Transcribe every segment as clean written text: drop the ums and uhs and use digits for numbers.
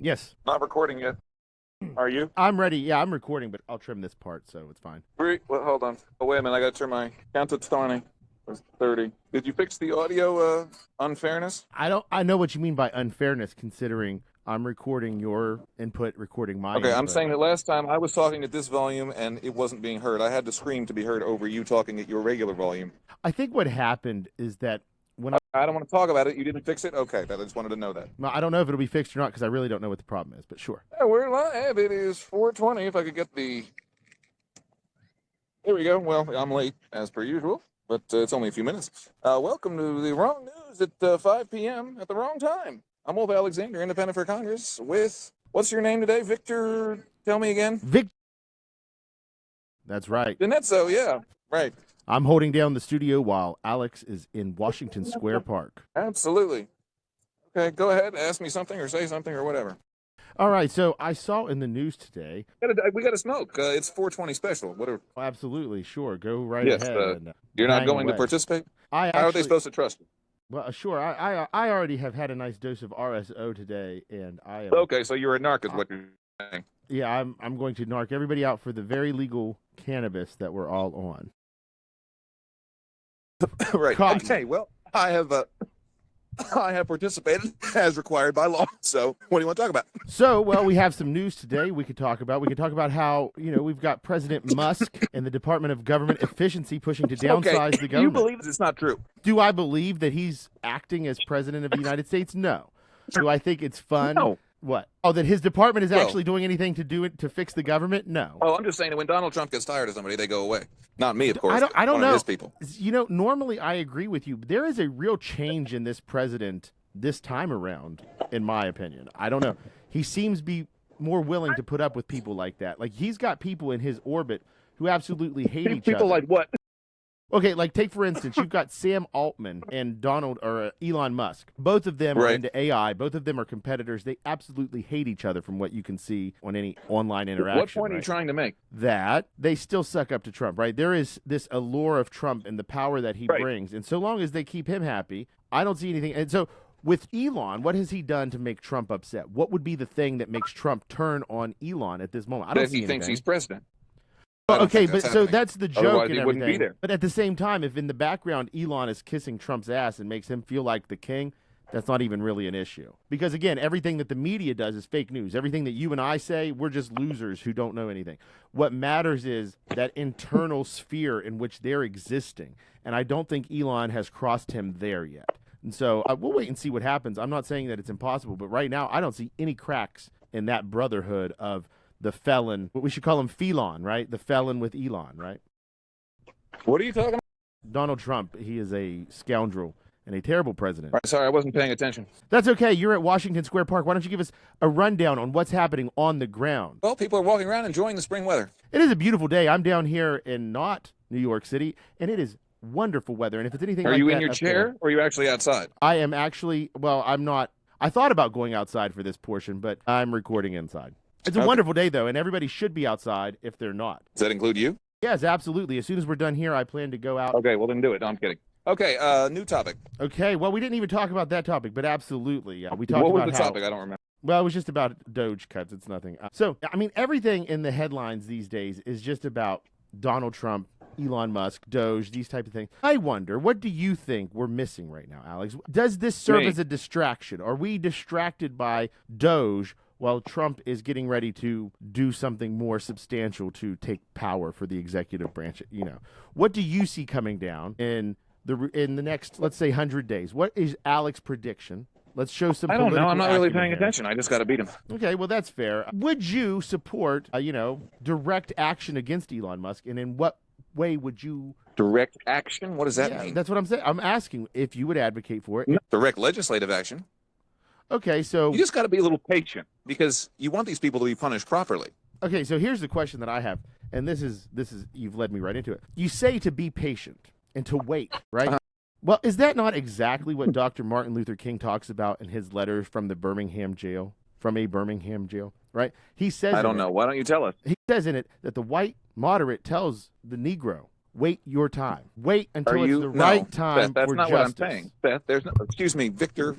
Yes. Not recording yet. Are you? I'm ready. Yeah, I'm recording, but I'll trim this part, so it's fine. Well, hold on. Oh, wait a minute. I got to turn my count to 20. It's 30. Did you fix the audio unfairness? I know what you mean by unfairness, considering I'm recording your input, recording my Okay, input. I'm saying that last time I was talking at this volume and it wasn't being heard. I had to scream to be heard over you talking at your regular volume. I think what happened is that when I don't want to talk about it. You didn't fix it? Okay, I just wanted to know that. I don't know if it'll be fixed or not because I really don't know what the problem is, but sure. Yeah, we're live. It is 4:20. If I could get the... Here we go. Well, I'm late, as per usual, but it's only a few minutes. Welcome to the wrong news at 5 p.m. at the wrong time. I'm Wolf Alexander, Independent for Congress, with... What's your name today? Victor, tell me again. Victor. That's right. Dinetzo, yeah, right. I'm holding down the studio while Alex is in Washington Square Park. Absolutely. Okay, go ahead, ask me something or say something or whatever. All right, so I saw in the news today. We got to smoke. It's 4:20 special. Whatever. Absolutely, sure. Go right Yes, ahead. And, you're not going to participate? How are they supposed to trust you? Well, sure. I already have had a nice dose of RSO today, and I am... Okay, so you're a narc is what you're saying. Yeah, I'm going to narc everybody out for the very legal cannabis that we're all on. Right. Cotton. Okay, well, I have participated as required by law. So, what do you want to talk about? So, well, we have some news today we could talk about. We could talk about how, we've got President Musk and the Department of Government Efficiency pushing to downsize the government. You believe it's not true? Do I believe that he's acting as president of the United States? No. Do I think it's fun? No. What? Oh, that his department is actually doing anything to fix the government? No. Oh, I'm just saying that when Donald Trump gets tired of somebody, they go away. Not me, of course. I don't know. His people. Normally I agree with you. But there is a real change in this president this time around, in my opinion. I don't know. He seems to be more willing to put up with people like that. Like, he's got people in his orbit who absolutely hate each other. People like what? Okay, like take for instance, you've got Sam Altman and Elon Musk. Both of them are into AI. Both of them are competitors. They absolutely hate each other from what you can see on any online interaction. What point are you trying to make? That they still suck up to Trump, right? There is this allure of Trump and the power that he brings. And so long as they keep him happy, I don't see anything. And so with Elon, what has he done to make Trump upset? What would be the thing that makes Trump turn on Elon at this moment? I don't see anything. He thinks he's president. Well, okay, but so that's the joke. Otherwise, and he everything. wouldn't be there. But at the same time, if in the background Elon is kissing Trump's ass and makes him feel like the king, that's not even really an issue. Because again, everything that the media does is fake news. Everything that you and I say, we're just losers who don't know anything. What matters is that internal sphere in which they're existing. And I don't think Elon has crossed him there yet. And so we'll wait and see what happens. I'm not saying that it's impossible, but right now I don't see any cracks in that brotherhood of the felon. What we should call him felon, right? The felon with Elon, right? What are you talking about? Donald Trump. He is a scoundrel and a terrible president. Right, sorry, I wasn't paying attention. That's okay. You're at Washington Square Park. Why don't you give us a rundown on what's happening on the ground? Well, people are walking around enjoying the spring weather. It is a beautiful day. I'm down here in not New York City, and it is wonderful weather. And if it's anything like that... Are you in your chair, or are you actually outside? I am actually... Well, I'm not... I thought about going outside for this portion, but I'm recording inside. It's a wonderful day, though, and everybody should be outside if they're not. Does that include you? Yes, absolutely. As soon as we're done here, I plan to go out. Okay, well, then do it. No, I'm kidding. Okay, new topic. Okay, well, we didn't even talk about that topic, but absolutely. We talked what about was the topic? I don't remember. Well, it was just about Doge cuts. It's nothing. So, I mean, everything in the headlines these days is just about Donald Trump, Elon Musk, Doge, these types of things. I wonder, what do you think we're missing right now, Alex? Does this serve as a distraction? Are we distracted by Doge while Trump is getting ready to do something more substantial to take power for the executive branch? What do you see coming down in the next, let's say, 100 days? What is Alex's prediction? Let's show some. I don't know. I'm not really paying attention. I just got to beat him. Okay, well, that's fair. Would you support, direct action against Elon Musk, and in what way would you... Direct action? What does that mean? That's what I'm saying. I'm asking if you would advocate for it. Direct legislative action. Okay, so... You just got to be a little patient, because you want these people to be punished properly. Okay, so here's the question that I have, and this is you've led me right into it. You say to be patient and to wait, right? Well, is that not exactly what Dr. Martin Luther King talks about in his letter from a Birmingham jail, right? He says... I don't know. Why don't you tell us? He says in it that the white moderate tells the Negro Wait your time. Wait Are until it's you the no, right time Beth, that's for not justice. what I'm saying. Beth, there's no, excuse me, Victor.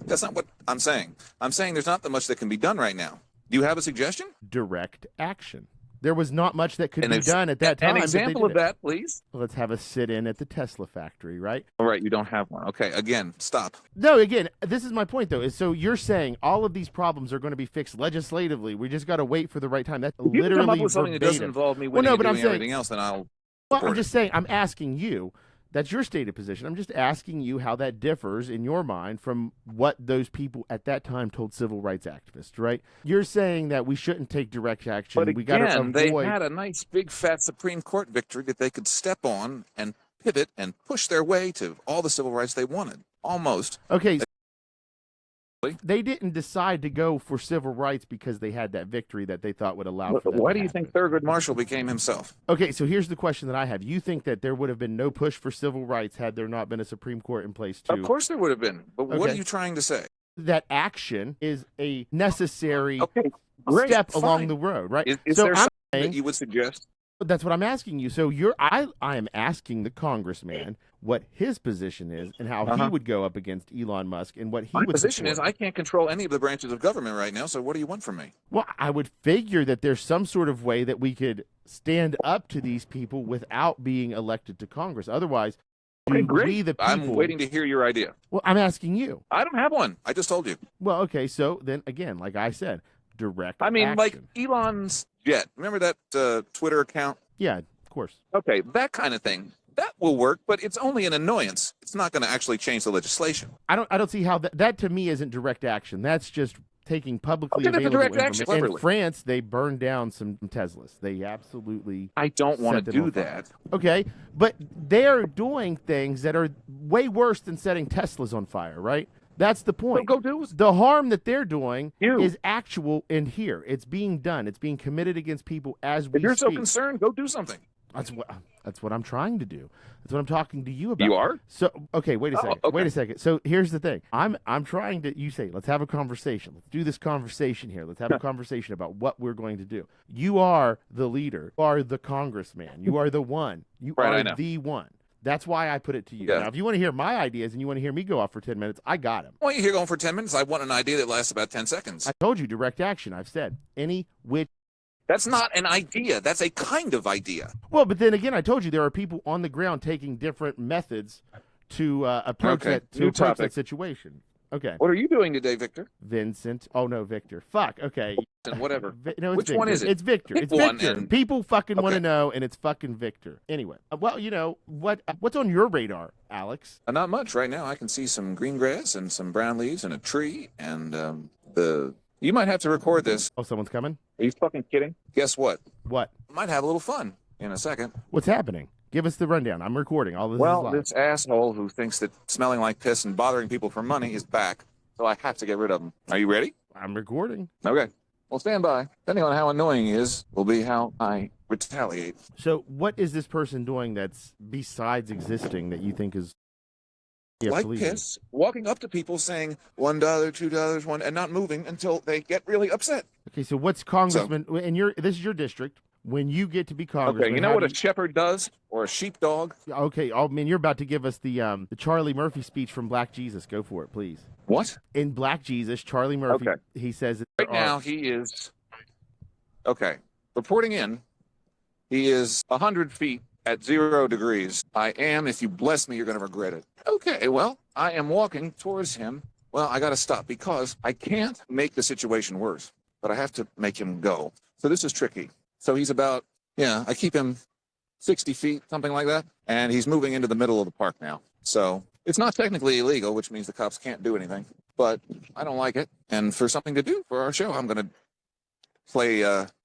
That's not what I'm saying. I'm saying there's not that much that can be done right now. Do you have a suggestion? Direct action. There was not much that could An be ex- done at that time. An but they example did of it. that, please. Let's have a sit-in at the Tesla factory, right? All right, you don't have one. Okay, again, stop. No, again, this is my point, though. Is so you're saying all of these problems are going to be fixed legislatively. We just got to wait for the right time. That's If you can come up literally with something that doesn't verbatim. involve me Well, winning no, and but I'm doing saying- everything else, then I'll Well, support I'm it. just saying, I'm asking you. That's your stated position. I'm just asking you how that differs in your mind from what those people at that time told civil rights activists, right? You're saying that we shouldn't take direct action. But We got to again, they avoid. had a nice big fat Supreme Court victory that they could step on and pivot and push their way to all the civil rights they wanted. Almost. Okay, they didn't decide to go for civil rights because they had that victory that they thought would allow for that. Why to do you happen. think Thurgood Marshall became himself? Okay, so here's the question that I have. You think that there would have been no push for civil rights had there not been a Supreme Court in place Of to course there would have been. But what are Okay. you trying to say? that action is a necessary Okay, great, step along fine. the road, right? Is so there I'm something saying, that you would suggest? that's what I'm asking you. So I am asking the congressman what his position is and how he would go up against Elon Musk and what he My would position is support. I can't control any of the branches of government right now, so what do you want from me? Well, I would figure that there's some sort of way that we could stand up to these people without being elected to Congress. Otherwise, Okay, do great. we the people? I'm waiting to hear your idea. Well, I'm asking you. I don't have one. I just told you. Well, okay, so then again, like I said, direct I mean, like action. Elon's jet. Remember that Twitter account? Yeah, of course. Okay, that kind of thing. That will work, but it's only an annoyance. It's not going to actually change the legislation. I don't see how that to me isn't direct action. That's just taking publicly Okay, that's a available direct action. information. In Cleverly. France, they burned down some Teslas. They absolutely I don't want set to them do on fire. that. Okay, but they're doing things that are way worse than setting Teslas on fire, right? That's the So point. go do it. The harm that they're doing You. is actual in here. It's being done. It's being committed against people as we If you're so speak. concerned, go do something. That's what I'm trying to do. That's what I'm talking to you about. You are? So okay, wait a Oh, second. okay. Wait a second. So here's the thing. I'm trying to. You say let's have a conversation. Let's do this conversation here. Let's have a conversation about what we're going to do. You are the leader. You are the congressman. You are the one. You Right, I are know. the one. That's why I put it to you. Yeah. Now, if you want to hear my ideas and you want to hear me go off for 10 minutes, I got them. Well, you're here going for 10 minutes. I want an idea that lasts about 10 seconds. I told you direct action. I've said any which. That's not an idea. That's a kind of idea. Well, but then again, I told you there are people on the ground taking different methods to approach Okay, that new approach that topic. situation. Okay, What are you doing today, Victor? Vincent. Oh no, Victor. Fuck. Okay. And whatever. No, it's Which Victor. one is it? It's Victor. Pick It's one Victor. and- People fucking want to Okay. know, and it's fucking Victor. Anyway, well, you know what's on your radar, Alex? Not much right now. I can see some green grass and some brown leaves and a tree and the. You might have to record this. Oh, someone's coming. Are you fucking kidding? Guess what? What? Might have a little fun in a second. What's happening? Give us the rundown. I'm recording. All this is Well, live. this asshole who thinks that smelling like piss and bothering people for money is back, so I have to get rid of him. Are you ready? I'm recording. Okay. Well, stand by. Depending on how annoying he is, will be how I retaliate. So, what is this person doing that's besides existing that you think is Like pleasing? piss, walking up to people saying $1, $2, $1, and not moving until they get really upset. Okay, so what's Congressman? And this is your district. When you get to be congressman, Okay, you know how what do a shepherd does, or a sheepdog? Okay, oh man, you're about to give us the Charlie Murphy speech from Black Jesus. Go for it, please. What? In Black Jesus, Charlie Murphy, Okay. he says that Right now, he is. Okay, reporting in. He is 100 feet at 0 degrees. I am. If you bless me, you're going to regret it. Okay, well, I am walking towards him. Well, I got to stop because I can't make the situation worse, but I have to make him go. So this is tricky. So he's about, I keep him 60 feet, something like that, and he's moving into the middle of the park now. So it's not technically illegal, which means the cops can't do anything, but I don't like it. And for something to do for our show, I'm going to play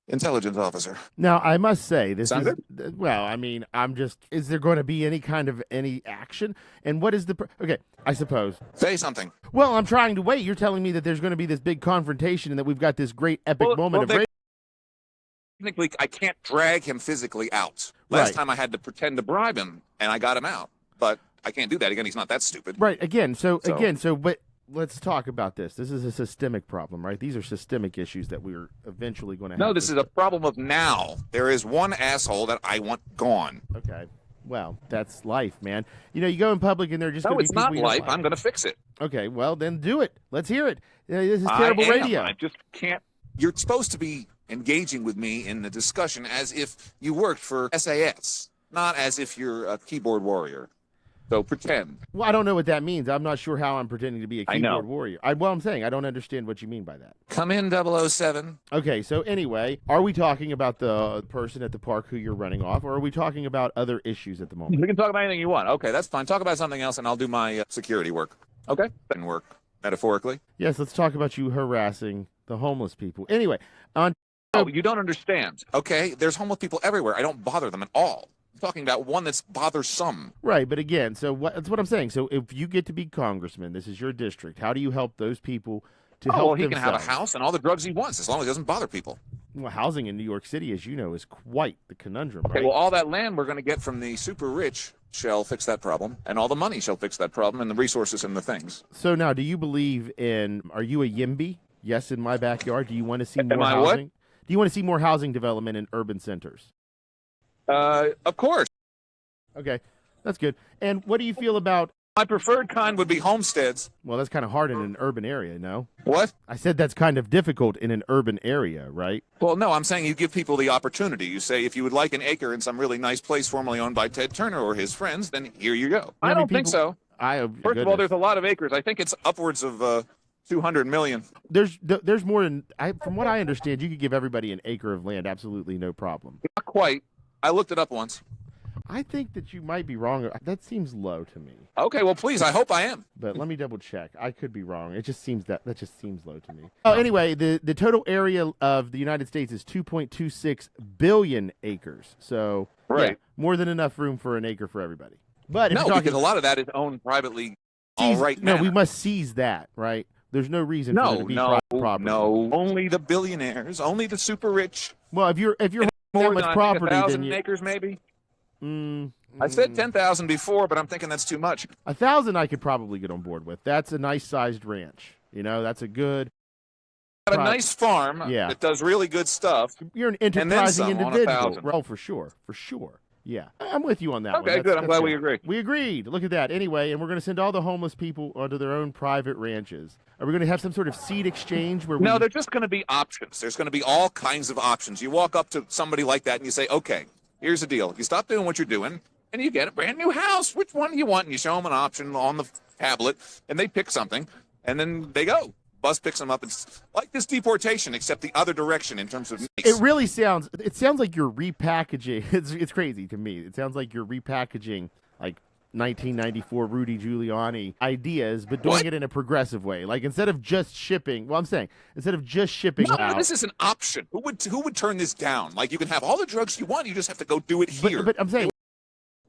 intelligence officer. Now, I must say, this Sound is, well, I mean, is there going to be any kind of any action? And what is okay, I suppose. Say something. Well, I'm trying to wait. You're telling me that there's going to be this big confrontation and that we've got this great epic moment of Technically, I can't drag him physically out. Last Right. time I had to pretend to bribe him, and I got him out. But I can't do that again. He's not that stupid. Right, but let's talk about this. This is a systemic problem, right? These are systemic issues that we're eventually going to have. No, this is a problem of now. There is one asshole that I want gone. Okay. Well, that's life, man. You know, you go in public and they're just No, going to it's be people not you don't life. like. I'm going to fix it. Okay, well, then do it. Let's hear it. This is terrible radio. I just can't. You're supposed to be engaging with me in the discussion as if you worked for SAS, not as if you're a keyboard warrior. So pretend. Well, I don't know what that means. I'm not sure how I'm pretending to be a I know. keyboard warrior. Well, I'm saying I don't understand what you mean by that. Come in, 007. Okay, so anyway, are we talking about the person at the park who you're running off, or are we talking about other issues at the moment? We can talk about anything you want. Okay, that's fine. Talk about something else, and I'll do my security work. Okay? Doesn't work, metaphorically. Yes, let's talk about you harassing the homeless people. Anyway, on. Oh, you don't understand. Okay, there's homeless people everywhere. I don't bother them at all. I'm talking about one that's bothersome. Right, but again, that's what I'm saying. So if you get to be congressman, this is your district. How do you help those people to help well, he themselves? can have a house and all the drugs he wants as long as he doesn't bother people. Well, housing in New York City, as you know, is quite the conundrum, Okay, right? well, all that land we're going to get from the super rich shall fix that problem, and all the money shall fix that problem, and the resources and the things. So now, do you believe in, are you a YIMBY? Yes, in my backyard. Do you want to see more Am I housing? what? Do you want to see more housing development in urban centers? Of course. Okay, that's good. And what do you feel about, My preferred kind would be homesteads. well, that's kind of hard in an urban area, no? What? I said that's kind of difficult in an urban area, right? Well, no, I'm saying you give people the opportunity. You say, if you would like an acre in some really nice place formerly owned by Ted Turner or his friends, then here you go. I don't think so. First of all, there's a lot of acres. I think it's upwards of 200 million. There's more than, from what I understand, you could give everybody an acre of land, absolutely no problem. Not quite. I looked it up once. I think that you might be wrong. That seems low to me. Okay, well, please, I hope I am. But let me double check. I could be wrong. It just seems that just seems low to me. Oh, anyway, the total area of the United States is 2.26 billion acres. So, Right. yeah, more than enough room for an acre for everybody. But if No, you're talking, because a lot of that is owned privately. All right, no, now. we must seize that, right? There's no reason for there to be private property. No, only the billionaires, only the super rich. Well, if you're that More much than property, 1,000 then acres, maybe. Mm, I said 10,000 before, but I'm thinking that's too much. 1,000 I could probably get on board with. That's a nice sized ranch. You know, that's a good. Got a nice farm Yeah. that does really good stuff. You're an then enterprising some on individual. 1,000. Well, for sure. Yeah, I'm with you on that one. Okay, good. I'm glad we agree. We agreed. Look at that. Anyway, and we're going to send all the homeless people onto their own private ranches. Are we going to have some sort of seed exchange where No, they're just going to be options. There's going to be all kinds of options. You walk up to somebody like that and you say, okay, here's the deal. You stop doing what you're doing and you get a brand new house. Which one do you want? And you show them an option on the tablet and they pick something and then they go. Bus picks them up. It's like this deportation, except the other direction in terms of. It really sounds. It sounds like you're repackaging. It's crazy to me. It sounds like you're repackaging like 1994 Rudy Giuliani ideas, but doing it in a progressive way. Like instead of just shipping. Well, I'm saying instead of just shipping out. This is an option. Who would turn this down? Like you can have all the drugs you want. You just have to go do it here. But I'm saying.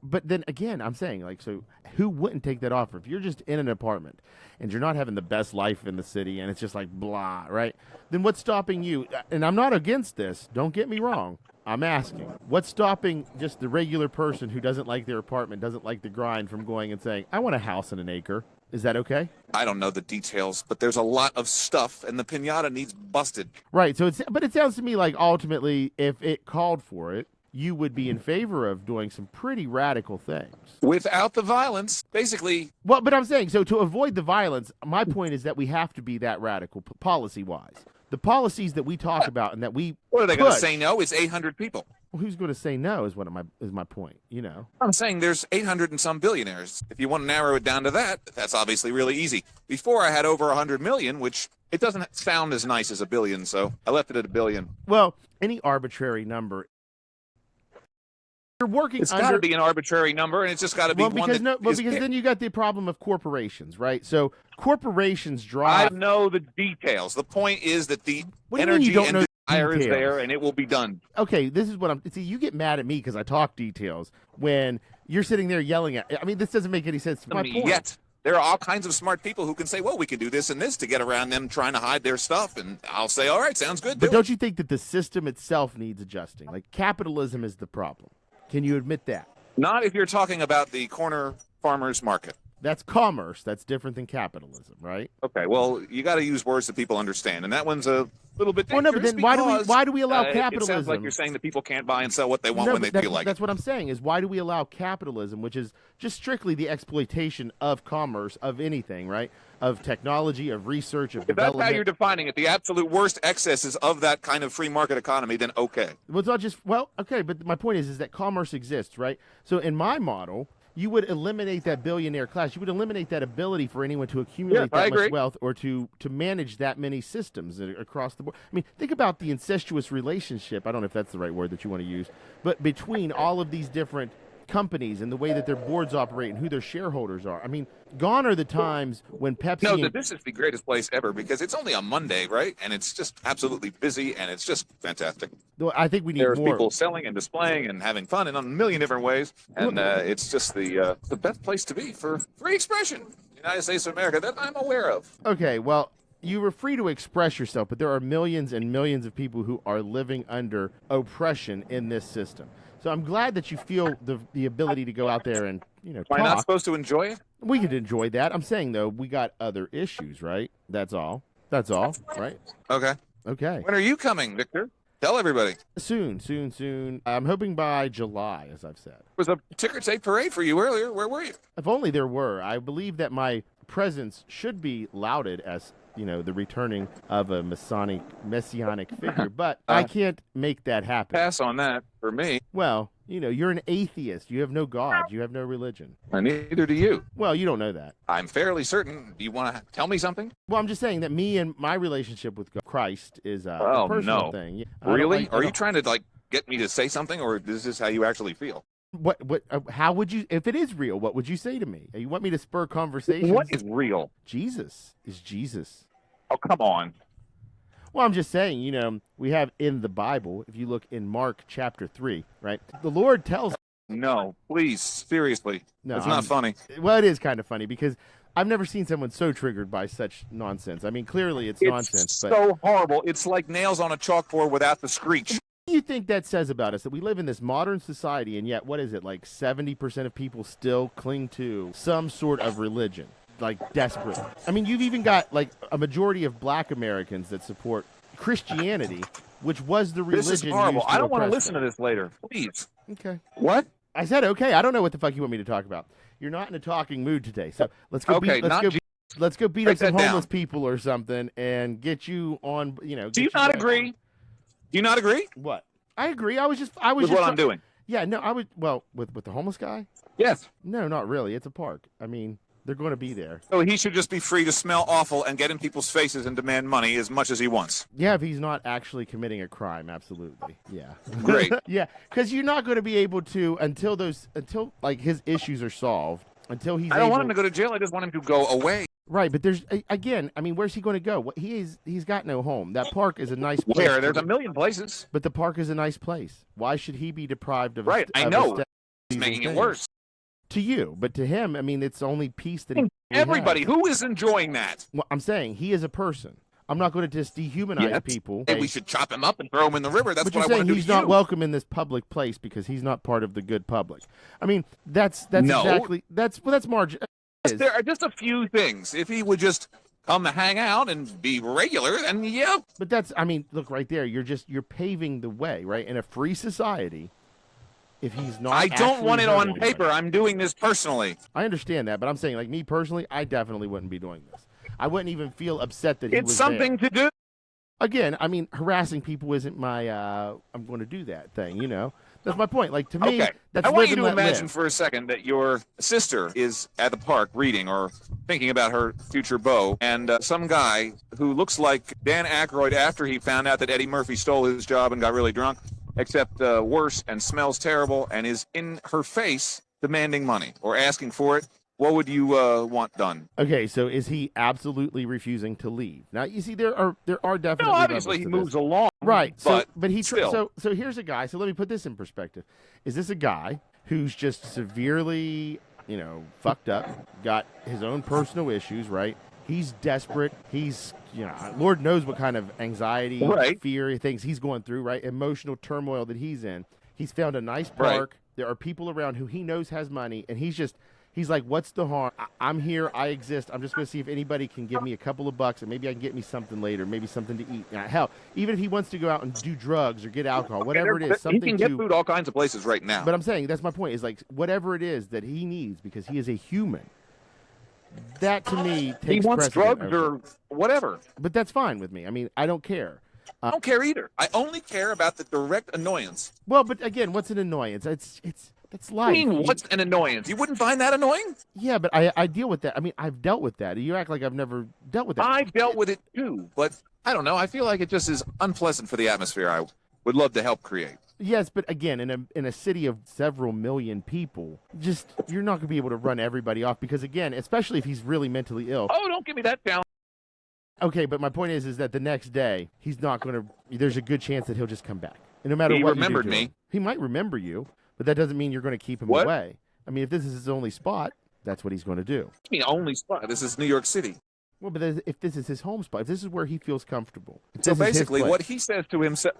But then again, I'm saying, like, so who wouldn't take that offer? If you're just in an apartment and you're not having the best life in the city and it's just like blah, right? Then what's stopping you? And I'm not against this. Don't get me wrong. I'm asking, what's stopping just the regular person who doesn't like their apartment, doesn't like the grind from going and saying, I want a house and an acre? Is that okay? I don't know the details, but there's a lot of stuff, and the pinata needs busted. Right. So but it sounds to me like ultimately, if it called for it, you would be in favor of doing some pretty radical things. Without the violence, basically. Well, but I'm saying, so to avoid the violence, my point is that we have to be that radical policy-wise. The policies that we talk about and that we What are they going to say no? It's 800 people. Well, who's going to say no is my point, you know. I'm saying there's 800 and some billionaires. If you want to narrow it down to that, that's obviously really easy. Before I had over 100 million, which it doesn't sound as nice as a billion, so I left it at a billion. Well, any arbitrary number. You're working It's got to be an arbitrary number, and it's just got to be one that because picked. then you got the problem of corporations, right? So corporations drive. I know the details. The point is that the What do you mean energy you don't and know the desire is details? there, and it will be done. Okay, this is what I'm. See, you get mad at me because I talk details when you're sitting there yelling at. I mean, this doesn't make any sense to my point. Yet there are all kinds of smart people who can say, "Well, we can do this and this to get around them trying to hide their stuff," and I'll say, "All right, sounds good." But don't you think that the system itself needs adjusting? Like capitalism is the problem. Can you admit that? Not if you're talking about the corner farmers market. That's commerce. That's different than capitalism, right? Okay, well, you got to use words that people understand, and that one's a little bit Well, dangerous. no, but then because, why do we allow It capitalism? sounds like you're saying that people can't buy and sell what they want No, when but they feel like it. that's what I'm saying is why do we allow capitalism, which is just strictly the exploitation of commerce, of anything, right? Of technology, of research, of If that's development. how you're defining it, the absolute worst excesses of that kind of free market economy, then okay. Well, it's not just okay, but my point is that commerce exists, right? So in my model, you would eliminate that billionaire class. You would eliminate that ability for anyone to accumulate that much wealth or to manage that many systems across the board. I mean, think about the incestuous relationship. I don't know if that's the right word that you want to use, but between all of these different companies and the way that their boards operate and who their shareholders are. I mean, gone are the times when Pepsi. No, this is the greatest place ever because it's only a Monday, right? And it's just absolutely busy and it's just fantastic. I think we need There's more people selling and displaying and having fun in a million different ways, and it's just the best place to be for free expression. The United States of America that I'm aware of. Okay, well, you were free to express yourself, but there are millions and millions of people who are living under oppression in this system. So I'm glad that you feel the ability to go out there and, Am I not supposed to enjoy it? We could enjoy that. I'm saying, though, we got other issues, right? That's all, right? Okay. Okay. When are you coming, Victor? Tell everybody. Soon. I'm hoping by July, as I've said. There was a ticker tape parade for you earlier. Where were you? If only there were. I believe that my presence should be lauded as, the returning of a messianic figure, but I can't make that happen. Pass on that for me. Well, you're an atheist. You have no God. You have no religion. Neither do you. Well, you don't know that. I'm fairly certain. Do you want to tell me something? Well, I'm just saying that me and my relationship with Christ is a personal thing. Yeah, really? Are you trying to get me to say something, or is this how you actually feel? What? How would you, if it is real? What would you say to me? You want me to spur conversation? What is real? Jesus is Jesus. Oh, come on. Well, I'm just saying, we have in the Bible, if you look in Mark chapter 3, right? The Lord tells. No, please, seriously. No, it's not funny. Well, it is kind of funny because I've never seen someone so triggered by such nonsense. I mean, clearly it's nonsense. It's so horrible. It's like nails on a chalkboard without the screech. What do you think that says about us? That we live in this modern society, and yet, what is it, like 70% of people still cling to some sort of religion? Like desperate. I mean, you've even got like a majority of black Americans that support Christianity, which was the religion. This is horrible. Used to I don't want to oppress listen them. to this later. Please. Okay. What? I said okay. I don't know what the fuck you want me to talk about. You're not in a talking mood today, so let's go. Let's go beat up some homeless people or something and get you on. Do you not agree? Do you not agree? What? I agree. I was just with what I'm doing. Yeah. No. I would. Well, with the homeless guy. Yes. No, not really. It's a park. I mean. They're going to be there. So he should just be free to smell awful and get in people's faces and demand money as much as he wants. Yeah, if he's not actually committing a crime, absolutely. Yeah. Great. Yeah, because you're not going to be able to until like his issues are solved. Until he's. I don't want him to go to jail. I just want him to go away. Right, but there's again. I mean, where's he going to go? He's got no home. That park is a nice place. Where? There's a million places. But the park is a nice place. Why should he be deprived of? Right, I know. It's making it worse. To you, but to him, I mean, it's only peace that he. Everybody who is enjoying that. Well, I'm saying he is a person. I'm not going to just dehumanize people. And we should chop him up and throw him in the river. That's but what I you're want to do. He's not welcome in this public place because he's not part of the good public. I mean, that's exactly that's margin. There are just a few things. If he would just come to hang out and be regular, then yeah. But that's, I mean, look right there. You're paving the way, right? In a free society. If he's not, I don't want it on paper. I'm doing this personally. I understand that, but I'm saying, like me personally, I definitely wouldn't be doing this. I wouldn't even feel upset that he was something there. To do. Again, I mean, harassing people isn't my. I'm going to do that thing. That's my point. Like to me, that's. I want you to imagine for a second that your sister is at the park reading or thinking about her future beau, and some guy who looks like Dan Aykroyd after he found out that Eddie Murphy stole his job and got really drunk. Except worse and smells terrible and is in her face demanding money or asking for it. What would you want done? Okay, so is he absolutely refusing to leave? Now you see there are definitely. No, obviously he moves along. Right, but he still. So here's a guy. So let me put this in perspective. Is this a guy who's just severely fucked up, got his own personal issues, right? He's desperate. He's, Lord knows what kind of anxiety, fear, things he's going through, right? Emotional turmoil that he's in. He's found a nice park. There are people around who he knows has money, and he's He's like, what's the harm? I'm here. I exist. I'm just going to see if anybody can give me a couple of bucks and maybe I can get me something later, maybe something to eat. Hell, even if he wants to go out and do drugs or get alcohol, whatever it is, He something can get to. food all kinds of places right now. But I'm saying that's my point. Is like whatever it is that he needs because he is a human. That to me takes he wants precedent drugs over- or whatever. But that's fine with me. I mean, I don't care. I don't care either. I only care about the direct annoyance. Well, but again, what's an annoyance? That's life. I mean, what's an annoyance? You wouldn't find that annoying? Yeah, but I deal with that. I mean, I've dealt with that. You act like I've never dealt with that. I've dealt with it too, but I don't know. I feel like it just is unpleasant for the atmosphere I would love to help create. Yes, but again, in a city of several million people, just you're not going to be able to run everybody off because again, especially if he's really mentally ill. Oh, don't give me that challenge. Okay, but my point is that the next day he's not going to. There's a good chance that he'll just come back, and no matter He what you do remembered to me. him, he might remember you, but that doesn't mean you're going to keep him What? away. I mean, if this is his only spot, that's what he's going to do. It's the only spot. This is New York City. Well, but if this is his home spot, if this is where he feels comfortable, if So this is his basically, place- what he says to himself,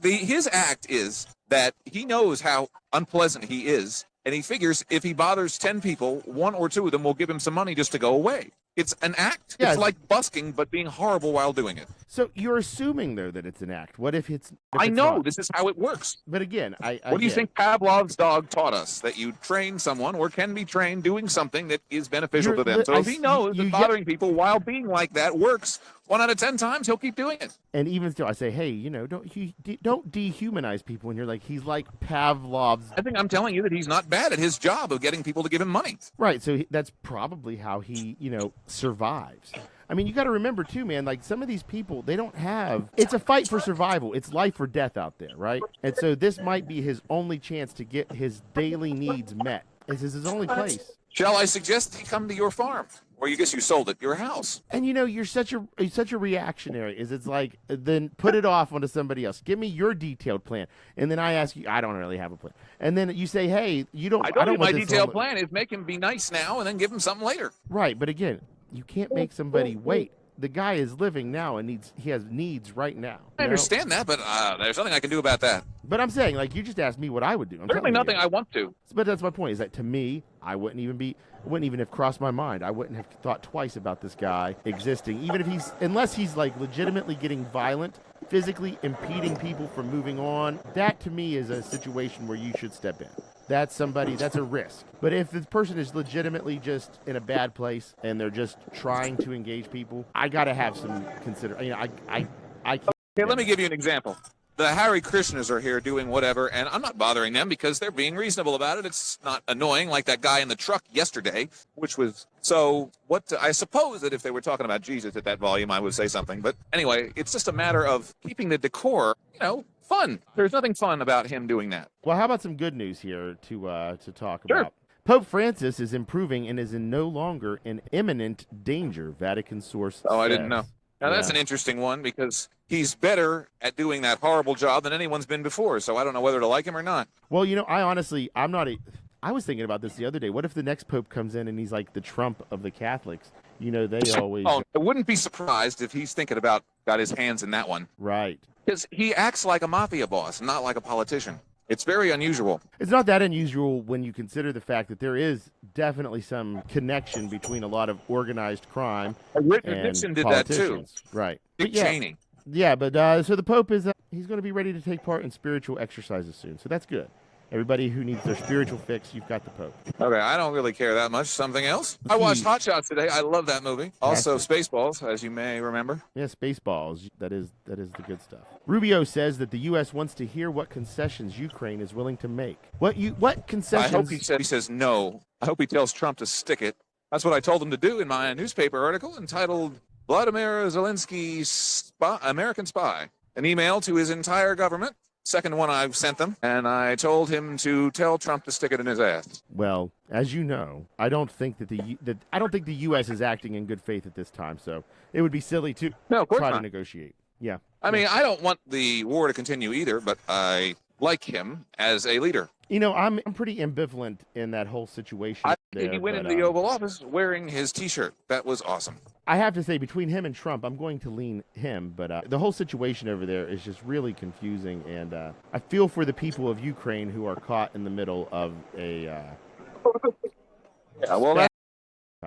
his act is that he knows how unpleasant he is, and he figures if he bothers 10 people, 1 or 2 of them will give him some money just to go away. It's an act. Yeah, It's like busking, but being horrible while doing it. So you're assuming though that it's an act. What if it's? I know not? this is how it works. But again, What do you think Pavlov's dog taught us? That you train someone or can be trained doing something that is beneficial to them. So if he knows that bothering people while being like that works 1 out of 10 times, he'll keep doing it. And even still, I say, hey, don't dehumanize people. And you're like, he's like Pavlov's. I think I'm telling you that he's not bad at his job of getting people to give him money. Right. So that's probably how he, survives. I mean, you got to remember too, man, like some of these people, they don't have, it's a fight for survival. It's life or death out there, right? And so this might be his only chance to get his daily needs met. This is his only place. Shall I suggest he come to your farm? Or you guess you sold it, your house. And you're such a reactionary. It's like, then put it off onto somebody else. Give me your detailed plan. And then I ask you, I don't really have a plan. And then you say, hey, I don't my want this detailed home- plan is make him be nice now and then give him something later. Right, but again, you can't make somebody wait. The guy is living now and he has needs right now. I understand that, but there's nothing I can do about that. But I'm saying, like, you just asked me what I would do. I'm Certainly telling nothing you. I want to. But that's my point, is that to me, I wouldn't even have crossed my mind. I wouldn't have thought twice about this guy existing, even if unless he's like legitimately getting violent, physically impeding people from moving on. That to me is a situation where you should step in. That's a risk. But if this person is legitimately just in a bad place and they're just trying to engage people, I got to have some I can't. Here, let me give you an example. The Hare Krishnas are here doing whatever, and I'm not bothering them because they're being reasonable about it. It's not annoying like that guy in the truck yesterday, which was so what I suppose that if they were talking about Jesus at that volume, I would say something. But anyway, it's just a matter of keeping the decor, fun. There's nothing fun about him doing that. Well, how about some good news here to talk Sure. about? Pope Francis is improving and is no longer in imminent danger, Vatican source Oh, I didn't says. know. Now, that's an interesting one because he's better at doing that horrible job than anyone's been before. So I don't know whether to like him or not. Well, I was thinking about this the other day. What if the next pope comes in and he's like the Trump of the Catholics? They always... Oh, I wouldn't be surprised if he's thinking about got his hands in that one. Right. Because he acts like a mafia boss, not like a politician. It's very unusual. It's not that unusual when you consider the fact that there is definitely some connection between a lot of organized crime Richard and Nixon did that too. politicians. Right. Dick But yeah, Cheney. Yeah, but so the Pope is he's going to be ready to take part in spiritual exercises soon. So that's good. Everybody who needs their spiritual fix, you've got the Pope. Okay, I don't really care that much. Something else? I watched Hot Shots today. I love that movie. Also, Spaceballs, as you may remember. Yeah, Spaceballs. That is the good stuff. Rubio says that the U.S. wants to hear what concessions Ukraine is willing to make. What concessions? I hope he says no. I hope he tells Trump to stick it. That's what I told him to do in my newspaper article entitled Vladimir Zelensky American Spy. An email to his entire government. Second one I've sent them, and I told him to tell Trump to stick it in his ass. Well, as you know, I don't think that the U.S. is acting in good faith at this time. So it would be silly to try to negotiate. Yeah. I mean, I don't want the war to continue either, but I like him as a leader. I'm pretty ambivalent in that whole situation. He went into the Oval Office wearing his T-shirt. That was awesome. I have to say, between him and Trump, I'm going to lean him. But the whole situation over there is just really confusing, and I feel for the people of Ukraine who are caught in the middle of a Yeah, well, that's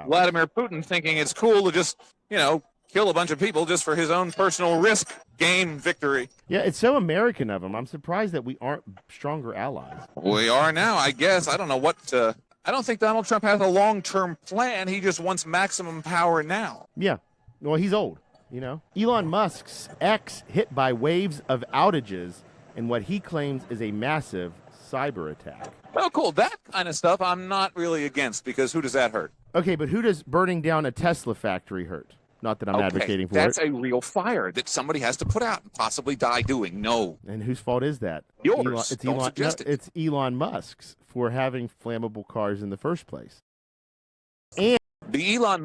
Vladimir Putin thinking it's cool to just, kill a bunch of people just for his own personal risk game victory. Yeah, it's so American of him. I'm surprised that we aren't stronger allies. We are now, I guess. I don't know what. I don't think Donald Trump has a long-term plan. He just wants maximum power now. Yeah. Well, he's old, Elon Musk's X hit by waves of outages in what he claims is a massive cyber attack. Well, cool. That kind of stuff I'm not really against, because who does that hurt? Okay, but who does burning down a Tesla factory hurt? Not that I'm advocating for that's it. a real fire that somebody has to put out and possibly die doing. No. And whose fault is that? Yours. It's Elon Musk's for having flammable cars in the first place. And the Elon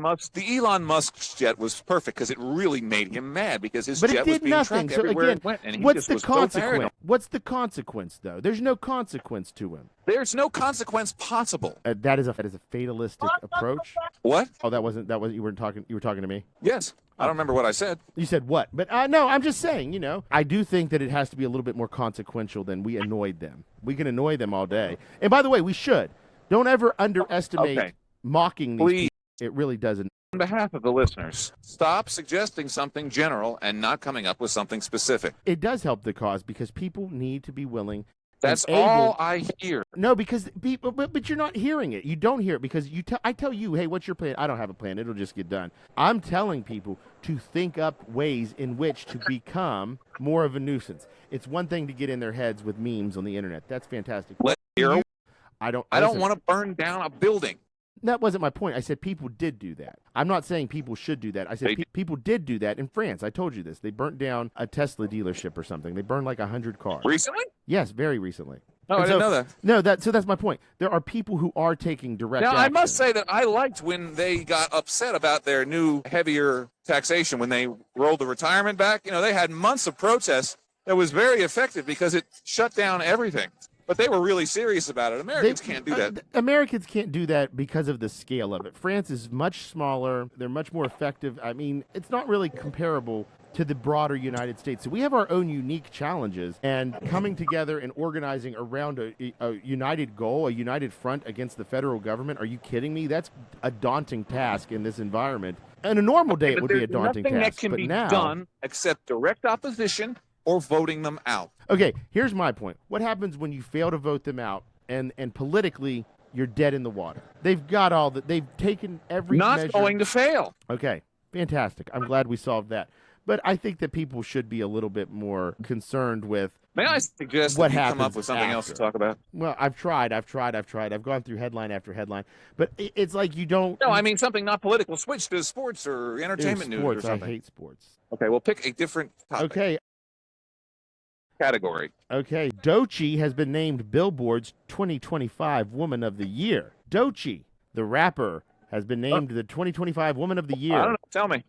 Musk's jet was perfect because it really made him mad, because his jet was being tracked everywhere it went, and he what's just the was consequence? so paranoid. What's the consequence, though? There's no consequence to him. There's no consequence possible. That is a fatalistic approach. What? Oh, that wasn't you were talking to me? Yes. I don't remember what I said. You said what? But no, I'm just saying, I do think that it has to be a little bit more consequential than we annoyed them. We can annoy them all day. And by the way, we should. Don't ever underestimate mocking these people. It really doesn't. On behalf of the listeners, stop suggesting something general and not coming up with something specific. It does help the cause because people need to be willing. That's all I hear. No, because people, but you're not hearing it. You don't hear it because I tell you, hey, what's your plan? I don't have a plan. It'll just get done. I'm telling people to think up ways in which to become more of a nuisance. It's one thing to get in their heads with memes on the internet. That's fantastic. I don't want to burn down a building. That wasn't my point. I said people did do that. I'm not saying people should do that. I said people did do that in France. I told you this. They burnt down a Tesla dealership or something. They burned like 100 cars. Recently? Yes, very recently. Oh, I didn't know that. No, that's my point. There are people who are taking direct action. Now, I must say that I liked when they got upset about their new heavier taxation, when they rolled the retirement back. They had months of protests that was very effective because it shut down everything. But they were really serious about it. Americans can't do that. Americans can't do that because of the scale of it. France is much smaller. They're much more effective. I mean, it's not really comparable to the broader United States. So we have our own unique challenges, and coming together and organizing around a united goal, a united front against the federal government. Are you kidding me? That's a daunting task in this environment. On a normal day, it would be a daunting task. Nothing that can be done except direct opposition or voting them out. Okay, here's my point. What happens when you fail to vote them out and politically you're dead in the water? They've got all that. They've taken every measure. Not going to fail. Okay, fantastic. I'm glad we solved that. But I think that people should be a little bit more concerned with May I suggest what that you happens come up with something else to talk about? Well, I've tried. I've gone through headline after headline. But it's like you don't... No, I mean something not political. Switch to sports or entertainment news or something. I hate sports. Okay, well, pick a different topic. Okay. Category. Okay. Doechii has been named Billboard's 2025 Woman of the Year. Doechii, the rapper, has been named the 2025 Woman of the Year. I don't know. Tell me.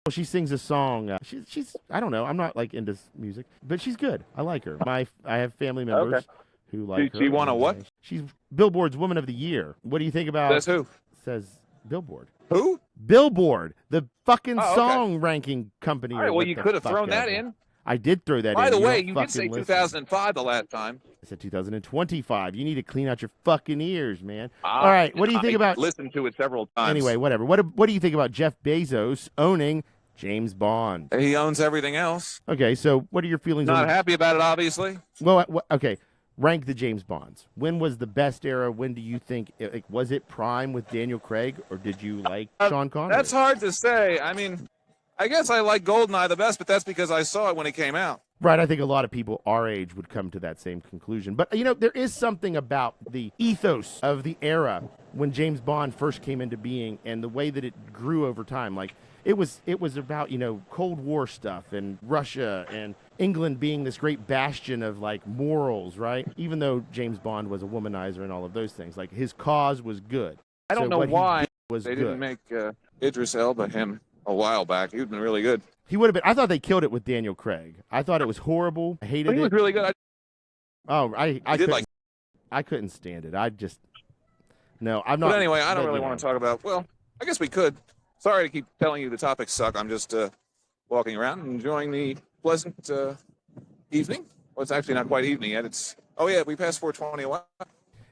Well, she sings a song. She's I don't know. I'm not like into music, but she's good. I like her. I have family members who like her. She won a what? She's Billboard's Woman of the Year. What do you think about? Says who? Says Billboard. Who? Billboard, the fucking song ranking company. All right, well, you could have thrown that in. I did throw that in. By the way, you did say 2005 the last time. I said 2025. You need to clean out your fucking ears, man. All right, what do you think about... Listened to it several times. Anyway, whatever. What do you think about Jeff Bezos owning James Bond? He owns everything else. Okay, so what are your feelings? Not happy about it, obviously. Well, okay. Rank the James Bonds. When was the best era? When do you think, was it prime with Daniel Craig, or did you like Sean Connery? That's hard to say. I mean, I guess I like GoldenEye the best, but that's because I saw it when it came out. Right, I think a lot of people our age would come to that same conclusion. But, there is something about the ethos of the era when James Bond first came into being and the way that it grew over time. Like, it was about, Cold War stuff and Russia and England being this great bastion of, like, morals, right? Even though James Bond was a womanizer and all of those things. Like, his cause was good. I don't know why they didn't make Idris Elba him a while back. He would have been really good. He would have been. I thought they killed it with Daniel Craig. I thought it was horrible. I hated it. He was really good. I couldn't stand it. No, I'm not. But anyway, I don't really want to talk about. Well, I guess we could. Sorry to keep telling you the topics suck. I'm just walking around and enjoying the pleasant evening. Well, it's actually not quite evening yet. We passed 4:20 a while.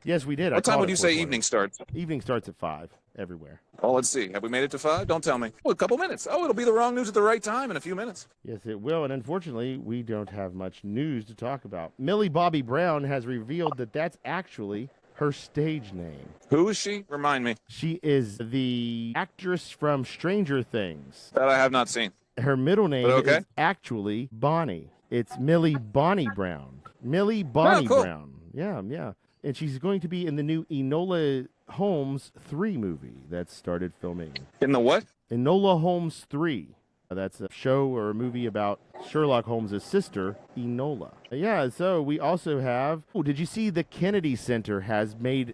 Yes, we did. What time would you say evening starts? Evening starts at 5 everywhere. Oh, let's see. Have we made it to 5? Don't tell me. Oh, a couple minutes. Oh, it'll be the wrong news at the right time in a few minutes. Yes, it will. And unfortunately, we don't have much news to talk about. Millie Bobby Brown has revealed that that's actually her stage name. Who is she? Remind me. She is the actress from Stranger Things. That I have not seen. Her middle name Okay. is actually Bonnie. It's Millie Bonnie Brown. Millie Bonnie cool. Brown. Yeah. And she's going to be in the new Enola Holmes 3 movie that started filming. In the what? Enola Holmes 3. That's a show or a movie about Sherlock Holmes' sister, Enola. Yeah, so we also have... Oh, did you see the Kennedy Center has made...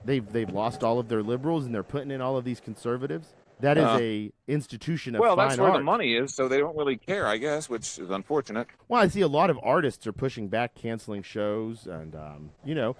They've lost all of their liberals and they're putting in all of these conservatives? That is a institution of fine art. Well, that's where the money is, so they don't really care, I guess, which is unfortunate. Well, I see a lot of artists are pushing back canceling shows, and,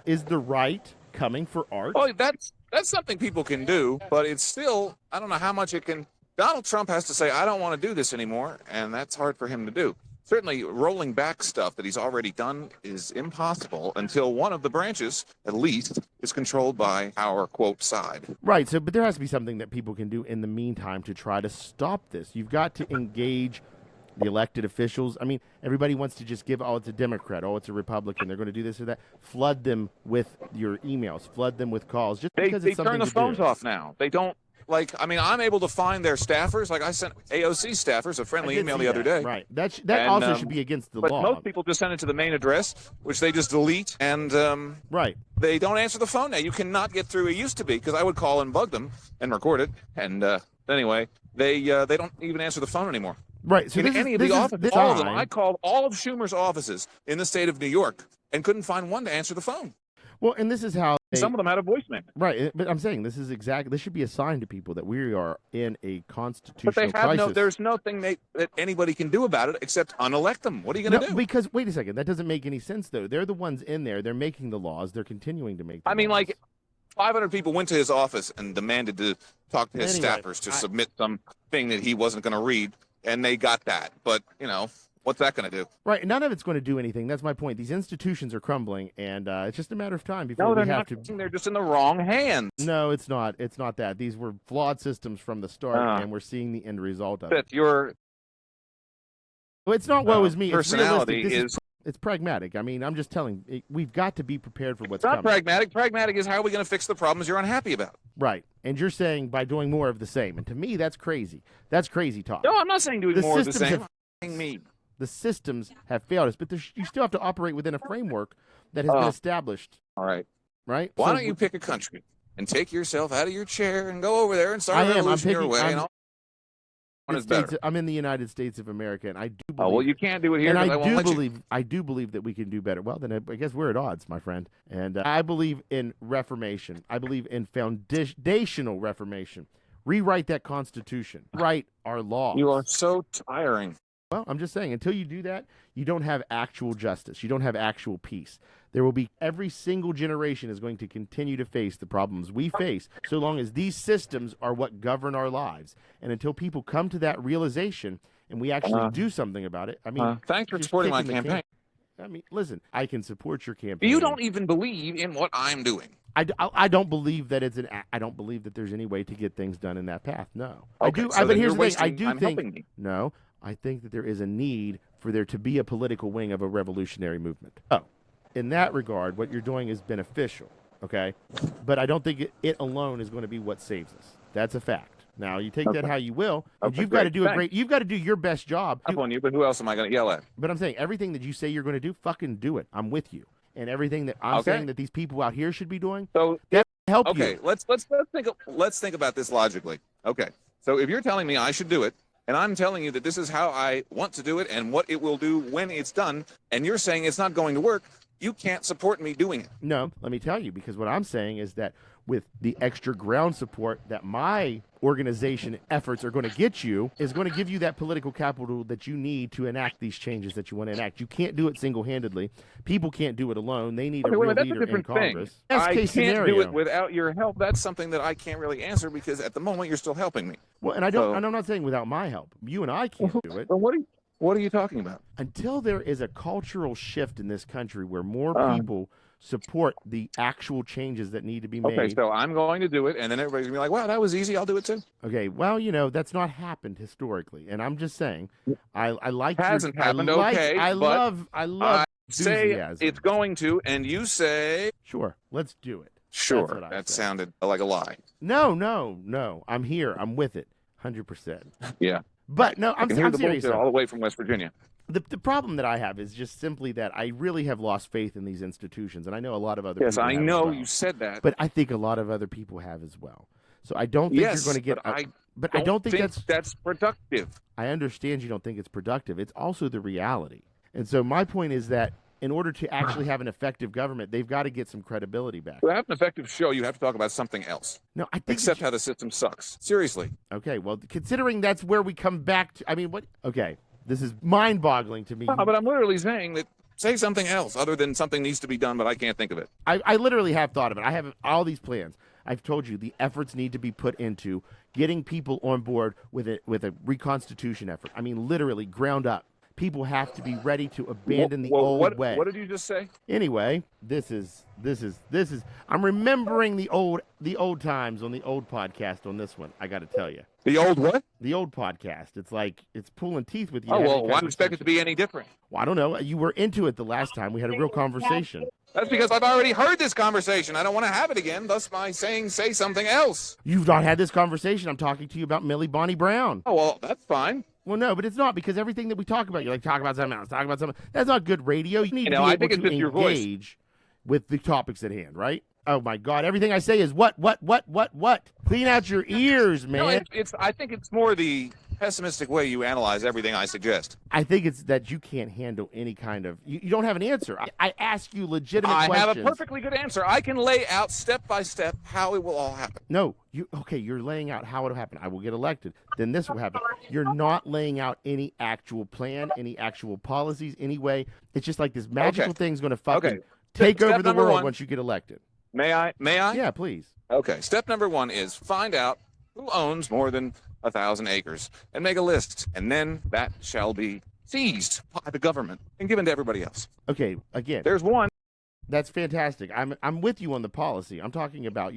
is the right coming for art? Well, that's something people can do, but it's still, I don't know how much it can... Donald Trump has to say, I don't want to do this anymore, and that's hard for him to do. Certainly, rolling back stuff that he's already done is impossible until one of the branches, at least, is controlled by our, quote, side. Right, but there has to be something that people can do in the meantime to try to stop this. You've got to engage the elected officials. I mean, everybody wants to just give, it's a Democrat, it's a Republican, they're going to do this or that. Flood them with your emails, flood them with calls, just because it's something to do. They turn the phones off now. They don't. I'm able to find their staffers. Like I sent AOC staffers a friendly email the other day. Right. That also should be against the law. But most people just send it to the main address, which they just delete, and right. They don't answer the phone now. You cannot get through. It used to be, because I would call and bug them and record it. And anyway, they don't even answer the phone anymore. Right. So any of the offices, all of them. I called all of Schumer's offices in the state of New York and couldn't find one to answer the phone. Well, and this is how some of them had a voicemail. Right, but I'm saying this should be a sign to people that we are in a constitutional crisis. But they have there's nothing that anybody can do about it except unelect them. What are you going to do? Because, wait a second, that doesn't make any sense, though. They're the ones in there. They're making the laws. They're continuing to make the laws. Like 500 people went to his office and demanded to talk to his staffers to submit something that he wasn't going to read, and they got that. But, what's that going to do? Right. None of it's going to do anything. That's my point. These institutions are crumbling, and it's just a matter of time before we have to. They're just in the wrong hands. No, it's not. It's not that. These were flawed systems from the start, and we're seeing the end result of it. Your it's not woe is me. Personality it's pragmatic. I mean, I'm just telling. We've got to be prepared for what's coming. Not pragmatic. Pragmatic is how are we going to fix the problems you're unhappy about? Right. And you're saying by doing more of the same. And to me, that's crazy. That's crazy talk. No, I'm not saying doing more of the same. The systems have failed us, but you still have to operate within a framework that has been established. All right. Right? Why don't you pick a country and take yourself out of your chair and go over there and start a revolution your way? I'm in the United States of America, and I do believe... Oh, well, you can't do it here, and I do believe that we can do better. Well, then I guess we're at odds, my friend. And I believe in reformation. I believe in foundational reformation. Rewrite that Constitution. Write our laws. You are so tiring. Well, I'm just saying, until you do that, you don't have actual justice. You don't have actual peace. There will be every single generation is going to continue to face the problems we face so long as these systems are what govern our lives. And until people come to that realization and we actually do something about it, I mean... thanks for supporting my campaign. I mean, listen, I can support your campaign. You don't even believe in what I'm doing. I don't believe that I don't believe that there's any way to get things done in that path. No. Okay, but here's the thing. I do think... No. I think that there is a need for there to be a political wing of a revolutionary movement. Oh, in that regard, what you're doing is beneficial, okay? But I don't think it alone is going to be what saves us. That's a fact. Now, you take that how you will, and you've got to do you've got to do your best job. I'm on you, but who else am I going to yell at? But I'm saying everything that you say you're going to do, fucking do it. I'm with you. And everything that I'm saying that these people out here should be doing, that help you. Okay, let's think about this logically. Okay. So if you're telling me I should do it, and I'm telling you that this is how I want to do it and what it will do when it's done, and you're saying it's not going to work, you can't support me doing it. No, let me tell you, because what I'm saying is that with the extra ground support that my organization efforts are going to get you, is going to give you that political capital that you need to enact these changes that you want to enact. You can't do it single-handedly. People can't do it alone. They need a real leader in Congress. I can't do it without your help. That's something that I can't really answer because at the moment you're still helping me. Well, and I'm not saying without my help. You and I can't do it. Well, what are you talking about? Until there is a cultural shift in this country where more people support the actual changes that need to be made. Okay, so I'm going to do it, and then everybody's going to be like, wow, that was easy. I'll do it too. Okay, well, that's not happened historically, and I'm just saying, I like Hasn't your, happened, I like, okay, I but love I say enthusiasm. it's going to, and you say, Sure, let's do it. sure. That's what I That say. sounded like a lie. No. I'm here. I'm with it, 100%. Yeah. But no, I I'm can hear the serious. bullshit Though. all the way from West Virginia. The problem that I have is just simply that I really have lost faith in these institutions, and I know a lot of other Yes, people I have as know well. you said that. But I think a lot of other people have as well. So I don't think you're going to get. But I don't think that's productive. I understand you don't think it's productive. It's also the reality. And so my point is that in order to actually have an effective government, they've got to get some credibility back. To have an effective show, you have to talk about something else. No, I think except how the system sucks. Seriously. Okay, well, considering that's where we come back to, I mean, what? Okay, this is mind-boggling to me. No, but I'm literally saying that say something else other than something needs to be done, but I can't think of it. I literally have thought of it. I have all these plans. I've told you the efforts need to be put into getting people on board with a reconstitution effort. I mean, literally ground up. People have to be ready to abandon the old way. What did you just say? Anyway, this is. I'm remembering the old times on the old podcast on this one. I got to tell you. The old what? The old podcast. It's like it's pulling teeth with you. Oh well, why expect it to be any different? Well, I don't know. You were into it the last time. We had a real conversation. That's because I've already heard this conversation. I don't want to have it again. Thus, my saying, say something else. You've not had this conversation. I'm talking to you about Millie Bonnie Brown. Oh well, that's fine. Well, no, but it's not because everything that we talk about, you're like, talk about something else, talk about something. That's not good radio. You need to be able to engage with the topics at hand, right? Oh my God! Everything I say is what? Clean out your ears, man. No, I think it's more the pessimistic way you analyze everything I suggest. I think it's that you can't handle any kind of. You don't have an answer. I ask you legitimate questions. I have a perfectly good answer. I can lay out step by step how it will all happen. No, you're laying out how it'll happen. I will get elected. Then this will happen. You're not laying out any actual plan, any actual policies, any way. It's just like this magical thing's going to fucking take over the world once you get elected. May I? Yeah, please. Okay. Step number 1 is find out who owns more than 1,000 acres and make a list, and then that shall be seized by the government and given to everybody else. Okay. Again, there's one. That's fantastic. I'm with you on the policy. I'm talking about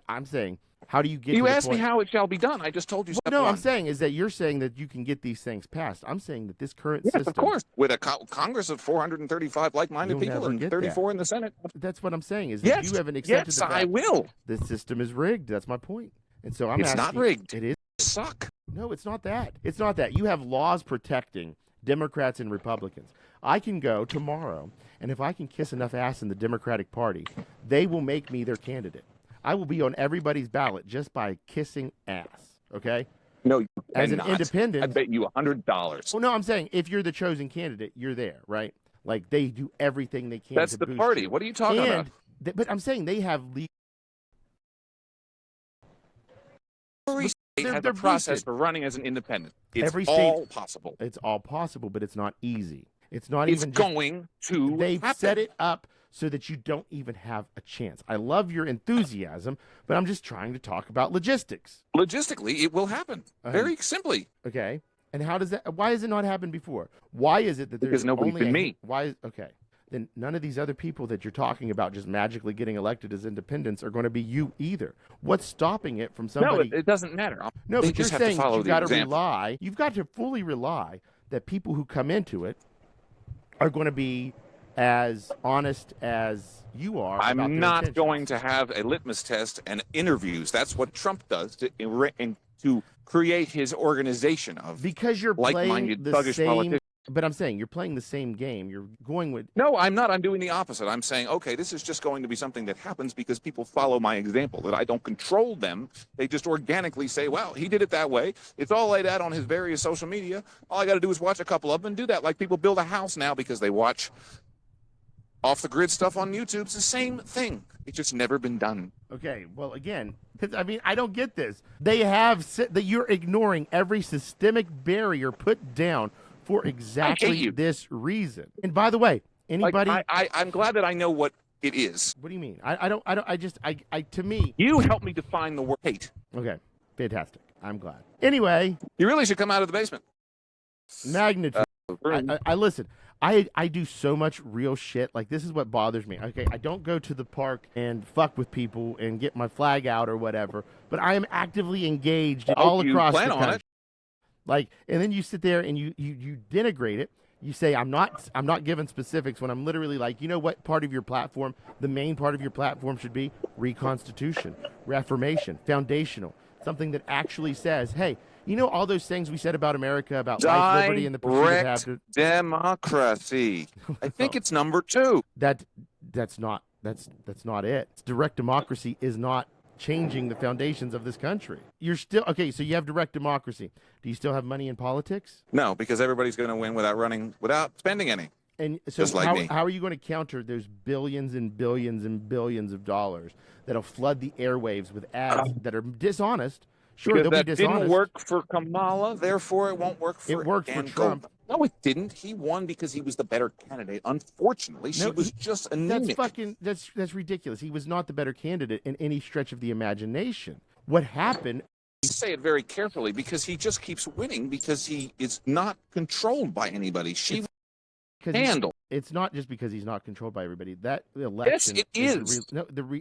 I'm saying, how do you get? You asked me how it shall be done. I just told you. Well, no, I'm saying is that you're saying that you can get these things passed. I'm saying that this current system, of course, with a Congress of 435 like-minded people and 34 in the Senate. That's what I'm saying is that you haven't accepted the fact I will. The system is rigged. That's my point. And so It's not rigged. It is. Suck. No, it's not that. It's not that. You have laws protecting Democrats and Republicans. I can go tomorrow, and if I can kiss enough ass in the Democratic Party, they will make me their candidate. I will be on everybody's ballot just by kissing ass, okay? No, you as an independent. I bet you $100. Well, no, I'm saying if you're the chosen candidate, you're there, right? Like they do everything they can. That's the party. You. What are you talking about? But I'm saying they have legal. Every state has a process for running as an independent. It's every all possible. It's all possible, but it's not easy. It's not it's even going to They've happen. set it up so that you don't even have a chance. I love your enthusiasm, but I'm just trying to talk about logistics. Logistically, it will happen. Very simply. Okay. And how does that? Why has it not happened before? Why is it that there's because nobody's been me? Why? Okay. Then none of these other people that you're talking about just magically getting elected as independents are going to be you either. What's stopping it from somebody? No, it doesn't matter. No, but you're saying you've got to example. rely. You've got to fully rely that people who come into it are going to be as honest as you are. I'm not going to have a litmus test and interviews. That's what Trump does to create his organization of because you're like-minded thuggish politicians. But I'm saying you're playing the same game. You're going with... No, I'm not. I'm doing the opposite. I'm saying, okay, this is just going to be something that happens because people follow my example, that I don't control them. They just organically say, well, he did it that way. It's all laid out on his various social media. All I got to do is watch a couple of them and do that. Like people build a house now because they watch off-the-grid stuff on YouTube. It's the same thing. It's just never been done. Okay, well, again, I mean, I don't get this. They have that you're ignoring every systemic barrier put down for exactly this reason. And by the way, anybody... I'm glad that I know what it is. What do you mean? To me... You help me define the word hate. Okay, fantastic. I'm glad. Anyway... You really should come out of the basement. Magnitude. I listen. I do so much real shit. Like, this is what bothers me. Okay, I don't go to the park and fuck with people and get my flag out or whatever, but I am actively engaged all across the country. Like, and then you sit there and you denigrate it. You say I'm not giving specifics when I'm literally like, you know what part of your platform, the main part of your platform should be reconstitution, reformation, foundational, something that actually says, hey, you know all those things we said about America, about life, liberty, and the pursuit of happiness. Democracy. I think it's number 2. That's not it. Direct democracy is not changing the foundations of this country. You're still okay. So you have direct democracy. Do you still have money in politics? No, because everybody's going to win without spending any. And so how are you going to counter those billions and billions and billions of dollars that'll flood the airwaves with ads that are dishonest? Sure, because they'll that be dishonest. Didn't work for Kamala, therefore it won't work for. It worked for Trump. No, it didn't. He won because he was the better candidate. Unfortunately, she was just anemic. That's ridiculous. He was not the better candidate in any stretch of the imagination. What happened? Say it very carefully, because he just keeps winning because he is not controlled by anybody. She handled. It's not just because he's not controlled by everybody. That election. Yes, it is.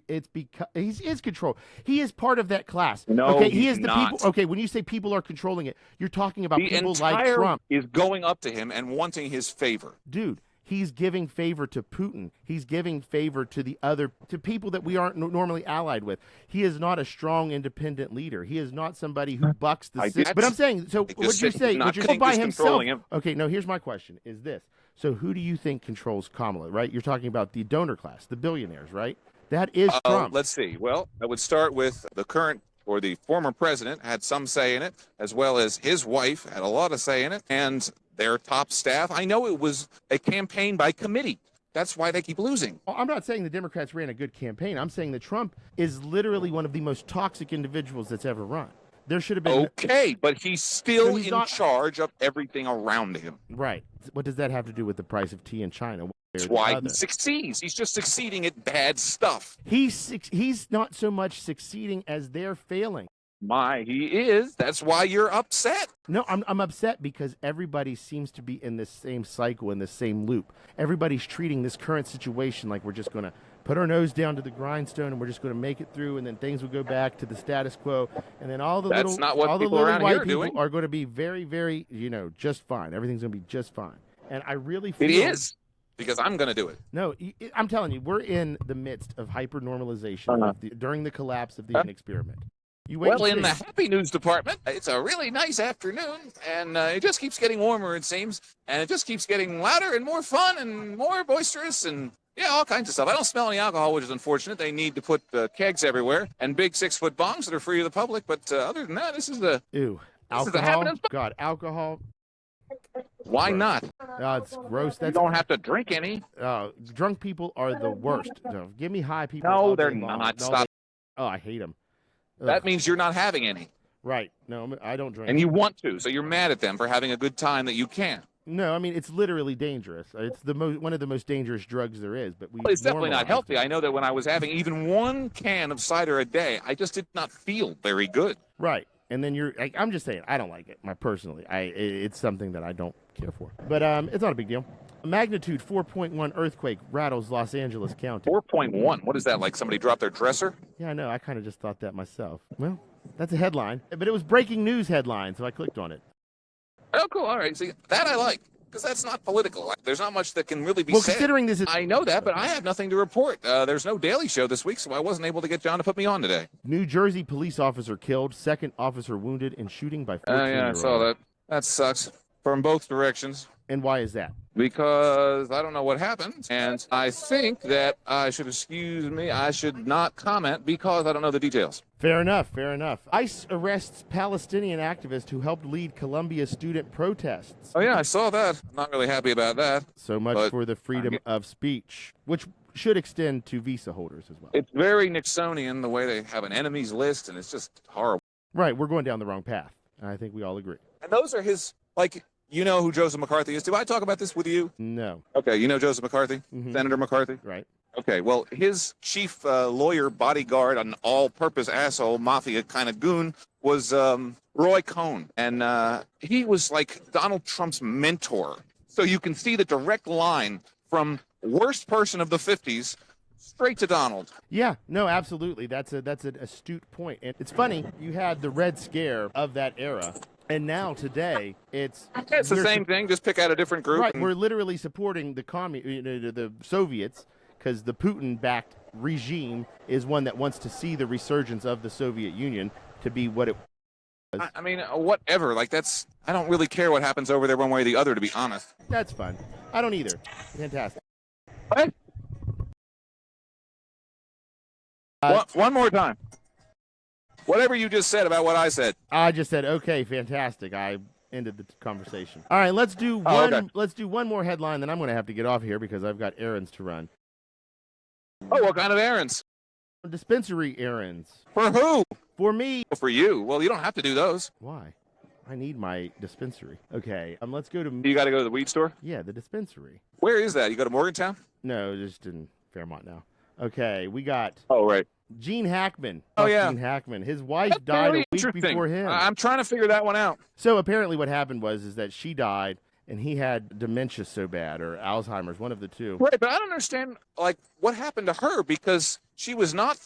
It's because he is controlled. He is part of that class. No, okay, he is the not. people. Okay, when you say people are controlling it, you're talking about people like Trump. Is going up to him and wanting his favor. Dude, he's giving favor to Putin. He's giving favor to people that we aren't normally allied with. He is not a strong, independent leader. He is not somebody who bucks the system. But I'm saying, so what you're saying by himself. Okay, no, here's my question, is this. So who do you think controls Kamala, right? You're talking about the donor class, the billionaires, right? That is Trump. Let's see. Well, I would start with the current or the former president had some say in it, as well as his wife had a lot of say in it, and their top staff. I know it was a campaign by committee. That's why they keep losing. Well, I'm not saying the Democrats ran a good campaign. I'm saying that Trump is literally one of the most toxic individuals that's ever run. There should have been... Okay, but he's still in charge of everything around him. Right. What does that have to do with the price of tea in China? That's why he succeeds. He's just succeeding at bad stuff. He's not so much succeeding as they're failing. He is. That's why you're upset. No, I'm upset because everybody seems to be in this same cycle, in this same loop. Everybody's treating this current situation like we're just going to put our nose down to the grindstone and we're just going to make it through, and then things will go back to the status quo, and then all the little white people are going to be very, very, just fine. Everything's going to be just fine. And I really feel it is, because I'm going to do it. No, I'm telling you, we're in the midst of hyper-normalization during the collapse of the experiment. Well, in the happy news department, it's a really nice afternoon, and it just keeps getting warmer, it seems, and it just keeps getting louder and more fun and more boisterous and, yeah, all kinds of stuff. I don't smell any alcohol, which is unfortunate. They need to put kegs everywhere and big 6-foot bongs that are free to the public, but other than that, this is the... Ew. Alcohol? God, alcohol? Why not? It's gross. You don't have to drink any. Drunk people are the worst. No, give me high people. No, they're not. Stop. I hate them. That means you're not having any. Right. No, I don't drink. And you want to, so you're mad at them for having a good time that you can't. No, I mean, it's literally dangerous. It's one of the most dangerous drugs there is. But it's definitely not healthy. I know that when I was having even one can of cider a day, I just did not feel very good. Right. And then I'm just saying, I don't like it. Personally, it's something that I don't care for. But it's not a big deal. A magnitude 4.1 earthquake rattles Los Angeles County. 4.1? What is that, like somebody dropped their dresser? Yeah, I know. I kind of just thought that myself. Well, that's a headline. But it was breaking news headline, so I clicked on it. Oh, cool. All right. See, that I like, because that's not political. There's not much that can really be said. Considering this is... I know that, but I have nothing to report. There's no Daily Show this week, so I wasn't able to get John to put me on today. New Jersey police officer killed, second officer wounded in shooting by 14-year-old. Yeah, I saw that. That sucks. From both directions. And why is that? Because I don't know what happened, and I think that I should not comment because I don't know the details. Fair enough. ICE arrests Palestinian activist who helped lead Colombia student protests. Oh, yeah, I saw that. I'm not really happy about that. So much for the freedom of speech, which should extend to visa holders as well. It's very Nixonian, the way they have an enemies list, and it's just horrible. Right, we're going down the wrong path, and I think we all agree. And those are his, you know who Joseph McCarthy is. Do I talk about this with you? No. Okay, you know Joseph McCarthy? Mm-hmm. Senator McCarthy? Right. Okay, well, his chief lawyer, bodyguard, an all-purpose asshole, mafia kind of goon, was Roy Cohn. And he was like Donald Trump's mentor so you can see the direct line from worst person of the 50s straight to Donald. Yeah, no, absolutely. That's an astute point. And it's funny, you had the Red Scare of that era, and now today it's the same thing, just pick out a different group. Right, we're literally supporting the the Soviets, because the Putin-backed regime is one that wants to see the resurgence of the Soviet Union to be what it was. I mean, whatever. Like, I don't really care what happens over there one way or the other, to be honest. That's fun. I don't either. Fantastic. What? One more time. Whatever you just said about what I said. I just said, okay, fantastic. I ended the conversation. All right, let's do one. Okay. Let's do one more headline, then I'm going to have to get off here because I've got errands to run. Oh, what kind of errands? Dispensary errands. For who? For me. For you. Well, you don't have to do those. Why? I need my dispensary. Okay, let's go to. You got to go to the weed store? Yeah, the dispensary. Where is that? You go to Morgantown? No, just in Fairmont now. Okay, we got. Oh, right. Gene Hackman. Oh, yeah. Gene Hackman. His wife died a week before him. I'm trying to figure that one out. So apparently what happened was that she died and he had dementia so bad, or Alzheimer's, one of the two. Right, but I don't understand, like, what happened to her, because she was not...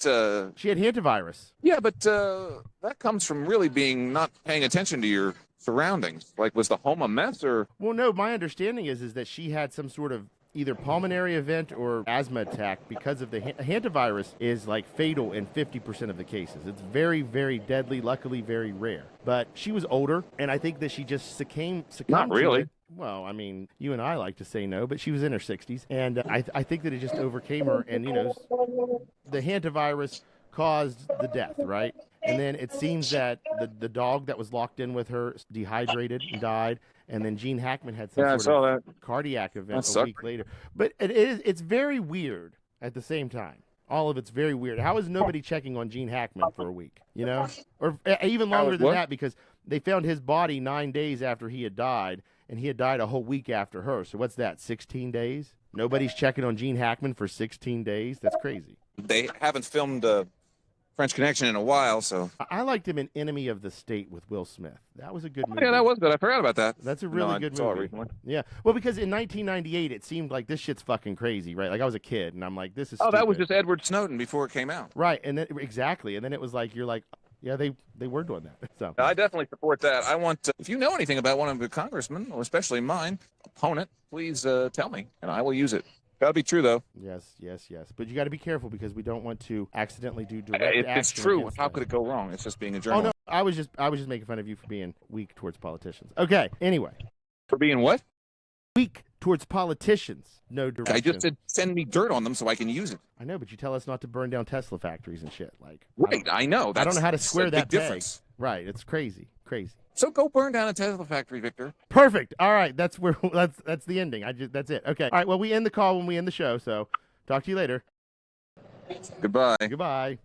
She had hantavirus. Yeah, but that comes from really being not paying attention to your surroundings. Like, was the home a mess, or... Well, no, my understanding is that she had some sort of either pulmonary event or asthma attack because of the hantavirus is like fatal in 50% of the cases. It's very, very deadly, luckily very rare. But she was older, and I think that she just succumbed Not really. to it. Well, I mean, you and I like to say no, but she was in her 60s, and I think that it just overcame her, and, you know, the hantavirus caused the death, right? And then it seems that the dog that was locked in with her dehydrated and died, and then Gene Hackman had some sort of cardiac event a week later. But it's very weird at the same time. All of it's very weird. How is nobody checking on Gene Hackman for a week, you know? Or even longer than that, because they found his body 9 days after he had died, and he had died a whole week after her. So what's that, 16 days? Nobody's checking on Gene Hackman for 16 days? That's crazy. They haven't filmed French Connection in a while, so... I liked him in Enemy of the State with Will Smith. That was a good movie. Yeah, that was good. I forgot about that. That's a really good movie. Yeah. Well, because in 1998, it seemed like this shit's fucking crazy, right? Like, I was a kid, and I'm like, this is stupid. That was just Edward Snowden before it came out. Right, and then, exactly. And then it was like, you're like, yeah, they were doing that. So I definitely support that. I want if you know anything about one of the congressmen, or especially mine, opponent, please tell me, and I will use it. Gotta be true, though. Yes. But you got to be careful, because we don't want to accidentally do direct action. It's true. How could it go wrong? It's just being a journalist. Oh, no, I was just making fun of you for being weak towards politicians. Okay, anyway. For being what? Weak towards politicians. No direction. I just said send me dirt on them so I can use it. I know, but you tell us not to burn down Tesla factories and shit. Like, right, I know. I don't know how to square that difference. Right, it's crazy. So go burn down a Tesla factory, Victor. Perfect. All right, that's the ending. That's it. Okay. All right. Well, we end the call when we end the show. So, talk to you later. Goodbye. Goodbye.